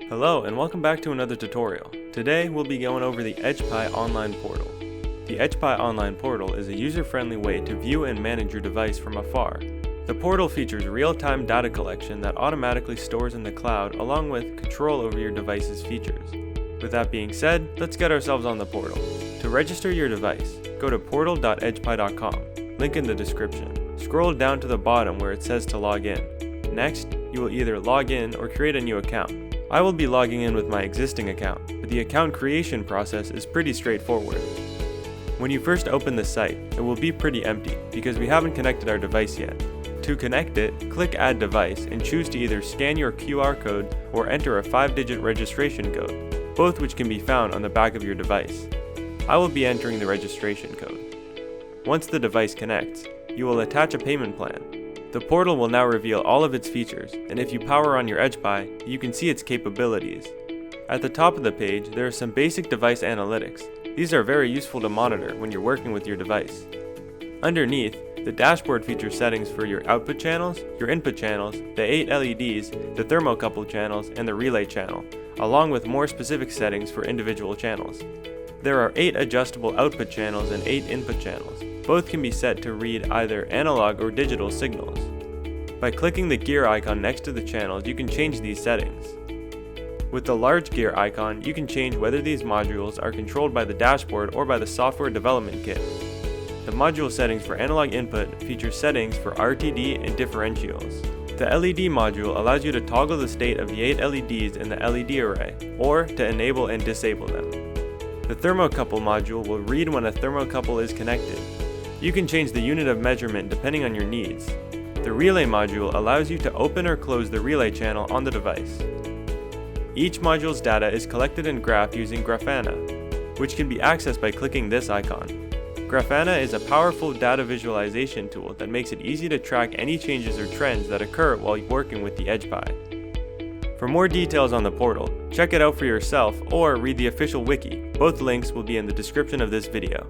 Hello and welcome back to another tutorial. Today we'll be going over the EdgePi online portal. The EdgePi online portal is a user-friendly way to view and manage your device from afar. The portal features real-time data collection that automatically stores in the cloud along with control over your device's features. With that being said, let's get ourselves on the portal. To register your device, go to portal.edgepi.com, link in the description. Scroll down to the bottom where it says to log in. Next, you will either log in or create a new account. I will be logging in with my existing account, but the account creation process is pretty straightforward. When you first open the site, it will be pretty empty because we haven't connected our device yet. To connect it, click Add Device and choose to either scan your QR code or enter a 5-digit registration code, both which can be found on the back of your device. I will be entering the registration code. Once the device connects, you will attach a payment plan. The portal will now reveal all of its features, and if you power on your EdgePi, you can see its capabilities. At the top of the page, there are some basic device analytics. These are very useful to monitor when you're working with your device. Underneath, the dashboard features settings for your output channels, your input channels, the 8 LEDs, the thermocouple channels, and the relay channel, along with more specific settings for individual channels. There are 8 adjustable output channels and 8 input channels. Both can be set to read either analog or digital signals. By clicking the gear icon next to the channels, you can change these settings. With the large gear icon, you can change whether these modules are controlled by the dashboard or by the software development kit. The module settings for analog input feature settings for RTD and differentials. The LED module allows you to toggle the state of the 8 LEDs in the LED array, or to enable and disable them. The thermocouple module will read when a thermocouple is connected. You can change the unit of measurement depending on your needs. The relay module allows you to open or close the relay channel on the device. Each module's data is collected and graphed using Grafana, which can be accessed by clicking this icon. Grafana is a powerful data visualization tool that makes it easy to track any changes or trends that occur while working with the EdgePi. For more details on the portal, check it out for yourself or read the official wiki. Both links will be in the description of this video.